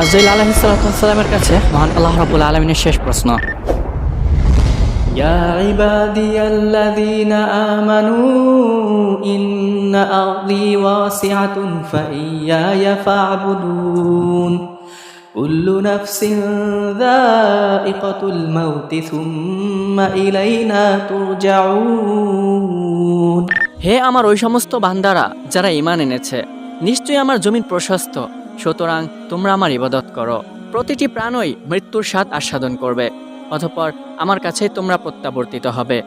আজরাইল আলাইহিস সালামের কাছে মহান আল্লাহ রাব্বুল আলামিনের শেষ প্রশ্ন, ইয়া ইবাদিয়াল্লাযীনা আমানু ইন্না আরদি ওয়াসিআতুন ফাইয়ায়া ফা'বুদুন কুল্লু নাফসিন যায়িকাতুল মাউতি সুম্মা ইলাইনা তুরজাউন। হে আমার ওই সমস্ত বান্দারা যারা ঈমান এনেছে, নিশ্চয়ই আমার জমিন প্রশস্ত, সুতরাং তোমরা আমার ইবাদত করো। প্রতিটি প্রাণই মৃত্যুর স্বাদ আস্বাদন করবে, অতঃপর আমার কাছেই তোমরা প্রত্যাবর্তিত হবে।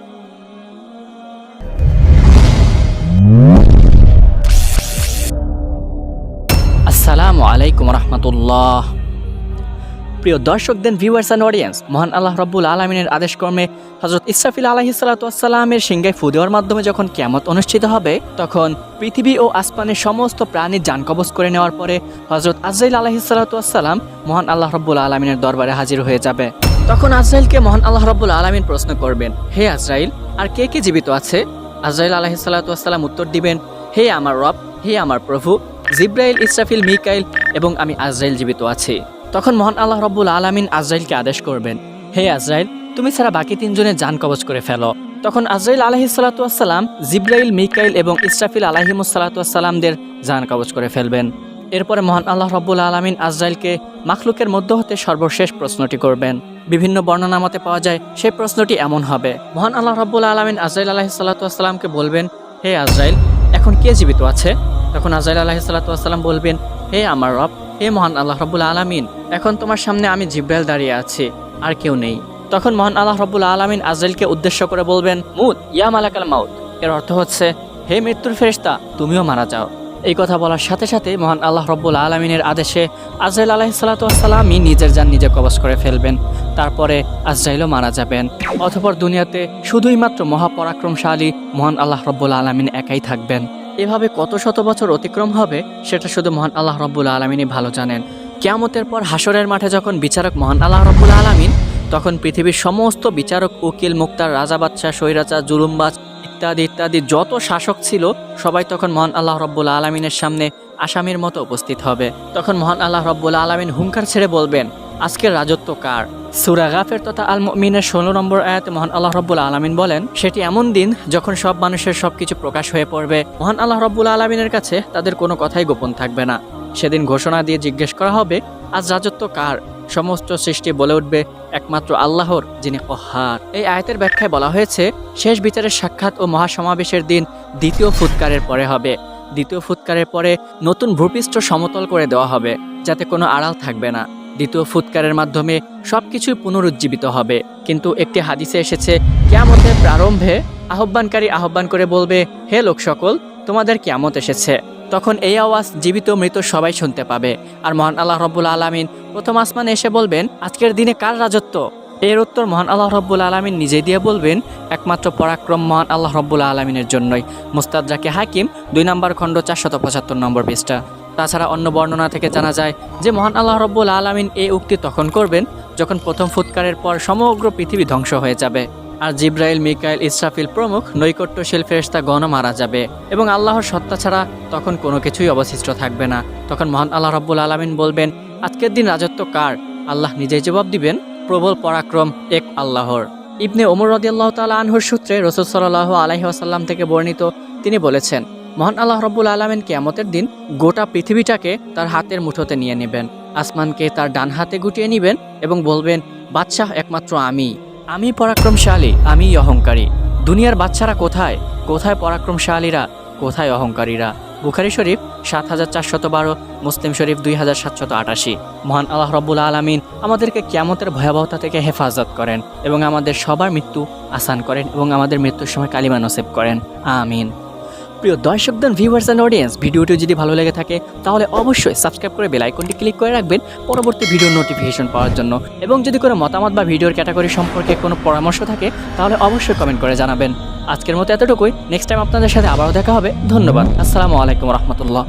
আসসালামু আলাইকুম রাহমাতুল্লাহ। প্রিয় দর্শক দেন ভিউয়ার্স অ্যান্ড অডিয়েন্স, মহান আল্লাহ রাব্বুল আলামিনের আদেশক্রমে হযরত ইসরাফিল আলাইহিস সালামের সিংহায় ফু দেওয়ার মাধ্যমে যখন কিয়ামত অনুষ্ঠিত হবে, তখন পৃথিবী ও আসমানের সমস্ত প্রাণীর জান কবজ করে নেওয়ার পরে হযরত আজরাইল আলাইহিস সালাম মহান আল্লাহ রাব্বুল আলামিনের দরবারে হাজির হয়ে যাবে। তখন আজরাইলকে মহান আল্লাহ রাব্বুল আলামিন প্রশ্ন করবেন, হে আজরাইল, আর কে কে জীবিত আছে? আজরাইল আলাইহিস সালাম উত্তর দিবেন, হে আমার রব, হে আমার প্রভু, জিব্রাইল, ইসরাফিল, মিকাইল এবং আমি আজরাইল জীবিত আছি। তখন মহান আল্লাহ রাব্বুল আলামিন আজরাইলকে আদেশ করবেন, হে আজরাইল, তুমি ছাড়া বাকি তিনজনের জান কবজ করে ফেলো। তখন আজরাইল আলাইহিস সালাম জিব্রাইল, মিকাইল এবং ইসরাফিল আলাইহিমুস সালামদের জান কবজ করে ফেলবেন। এরপরে মহান আল্লাহ রাব্বুল আলামিন আজরাইলকে মাখলুকের মধ্য হতে সর্বশেষ প্রশ্নটি করবেন। বিভিন্ন বর্ণনা মতে পাওয়া যায় সেই প্রশ্নটি এমন হবে, মহান আল্লাহ রাব্বুল আলামিন আজরাইল আলাইহিস সালামকে বলবেন, হে আজরাইল, এখন কে জীবিত আছে? তখন আজরাইল আলাইহিস সালাম বলবেন, হে আমার রব, হে মহান আল্লাহ রাব্বুল আলামিন, এখন তোমার সামনে আমি জিব্রাইল দাঁড়িয়ে আছি, আর কেউ নেই। তখন মহান আল্লাহ রাব্বুল আলামিন আজরাইলকে উদ্দেশ্য করে বলবেন, মুত ইয়া মালাকাল মাউত। এর অর্থ হচ্ছে, হে মৃত্যুর ফেরেশতা, তুমিও মারা যাও। এই কথা বলার সাথে সাথে মহান আল্লাহ রাব্বুল আলামিনের আদেশে আজরাইল আলাইহিস সালামই নিজের জান নিজে কবজ করে ফেলবেন। তারপরে আজরাইলও মারা যাবেন। অতঃপর দুনিয়াতে শুধুই মাত্র মহাপরাক্রমশালী মহান আল্লাহ রাব্বুল আলামিন একাই থাকবেন। এভাবে কত শত বছর অতিক্রম হবে সেটা শুধু মহান আল্লাহ রাব্বুল আলামিনই ভালো জানেন। কিয়ামতের পর হাসরের মাঠে যখন বিচারক মহান আল্লাহ রাব্বুল আলামিন, তখন পৃথিবীর সমস্ত বিচারক, উকিল, মুক্তার, রাজা, বাদশাহ, স্বৈরাচার, জুলুমবাজ ইত্যাদি ইত্যাদি যত শাসক ছিল সবাই তখন মহান আল্লাহ রাব্বুল আলামিনের সামনে আসামির মতো উপস্থিত হবে। তখন মহান আল্লাহ রাব্বুল আলামিন হুঙ্কার ছেড়ে বলবেন, আজকের রাজত্ব কার? সূরা গাফির তথা আল মুমিনের 16 নম্বর আয়াতে মহান আল্লাহ রাব্বুল আলামিন বলেন, সেটি এমন দিন যখন সব মানুষের সবকিছু প্রকাশ হয়ে পড়বে। মহান আল্লাহ রাব্বুল আলামিনের কাছে তাদের কোনো কথাই গোপন থাকবে না। সেদিন ঘোষণা দিয়ে জিজ্ঞেস করা হবে, আজ রাজত্ব কার? সমস্ত সৃষ্টি বলে উঠবে, একমাত্র আল্লাহর, যিনি কহ্হার। এই আয়াতের ব্যাখ্যায় বলা হয়েছে, শেষ বিচারের সাক্ষাৎ ও মহাসমাবেশের দিন দ্বিতীয় ফুৎকারের পরে হবে। দ্বিতীয় ফুৎকারের পরে নতুন ভূপৃষ্ঠ সমতল করে দেওয়া হবে, যাতে কোনো আড়াল থাকবে না। দ্বিতীয় ফুৎকারের মাধ্যমে সবকিছুই পুনরুজ্জীবিত হবে। কিন্তু একটি হাদিসে এসেছে, কিয়ামতের প্রারম্ভে আহ্বানকারী আহ্বান করে বলবে, হে লোক সকল, তোমাদের কিয়ামত এসেছে। তখন এই আওয়াজ জীবিত মৃত সবাই শুনতে পাবে। আর মহান আল্লাহ রাব্বুল আলামিন প্রথম আসমানে এসে বলবেন, আজকের দিনে কার রাজত্ব? এর উত্তর মহান আল্লাহ রাব্বুল আলামিন নিজেই দিয়ে বলবেন, একমাত্র পরাক্রম মহান আল্লাহ রাব্বুল আলামিনের জন্যই। মুস্তাদরাকে হাকিম 2 নম্বর খণ্ড 475 নম্বর পৃষ্ঠা। তাছাড়া অন্য বর্ণনা থেকে জানা যায় যে মহান আল্লাহ রাব্বুল আলামিন এই উক্তি তখন করবেন যখন প্রথম ফুৎকারের পর সমগ্র পৃথিবী ধ্বংস হয়ে যাবে, আর জিব্রাইল, মিকাইল, ইসরাফিল প্রমুখ নৈকট্যশীল ফেরেশতাগণ মারা যাবে এবং আল্লাহর সত্তা ছাড়া তখন কোনো কিছুই অবশিষ্ট থাকবে না। তখন মহান আল্লাহ রাব্বুল আলামিন বলবেন, আজকের দিন রাজত্ব কার? আল্লাহ নিজেই জবাব দিবেন, প্রবল পরাক্রম এক আল্লাহর। ইবনে ওমর রাদিয়াল্লাহু তাআলা আনহুর সূত্রে রাসূল সাল্লাল্লাহু আলাইহি ওয়াসাল্লাম থেকে বর্ণিত, তিনি বলেছেন, মহান আল্লাহ রাব্বুল আলামিন কিয়ামতের দিন গোটা পৃথিবীটাকে তার হাতের মুঠোতে নিয়ে নেবেন, আসমানকে তার ডান হাতে গুটিয়ে নেবেন এবং বলবেন, বাদশাহ একমাত্র আমি পরাক্রমশালী, আমি অহংকারী। দুনিয়ার বাচ্চারা কোথায়? কোথায় পরাক্রমশালীরা? কোথায় অহংকারীরা? বুখারী শরীফ 7412, মুসলিম শরীফ 2788। মহান আল্লাহ রাব্বুল আলামিন আমাদেরকে কিয়ামতের ভয়াবহতা থেকে হেফাজত করেন এবং আমাদের সবার মৃত্যু আসান করেন এবং আমাদের মৃত্যুর সময় কালিমা নসিব করেন, আমিন। প্রিয় দর্শকদের, ভিউয়ার্স অ্যান্ড অডিয়েন্স, ভিডিওটি যদি ভালো লেগে থাকে তাহলে অবশ্যই সাবস্ক্রাইব করে বেল আইকনটি ক্লিক করে রাখবেন পরবর্তী ভিডিওর নোটিফিকেশন পাওয়ার জন্য। এবং যদি কোনো মতামত বা ভিডিওর ক্যাটাগরি সম্পর্কে কোনো পরামর্শ থাকে তাহলে অবশ্যই কমেন্ট করে জানাবেন। আজকের মতো এতটুকুই। নেক্সট টাইম আপনাদের সাথে আবারও দেখা হবে। ধন্যবাদ। আসসালামু আলাইকুম রহমতুল্লাহ।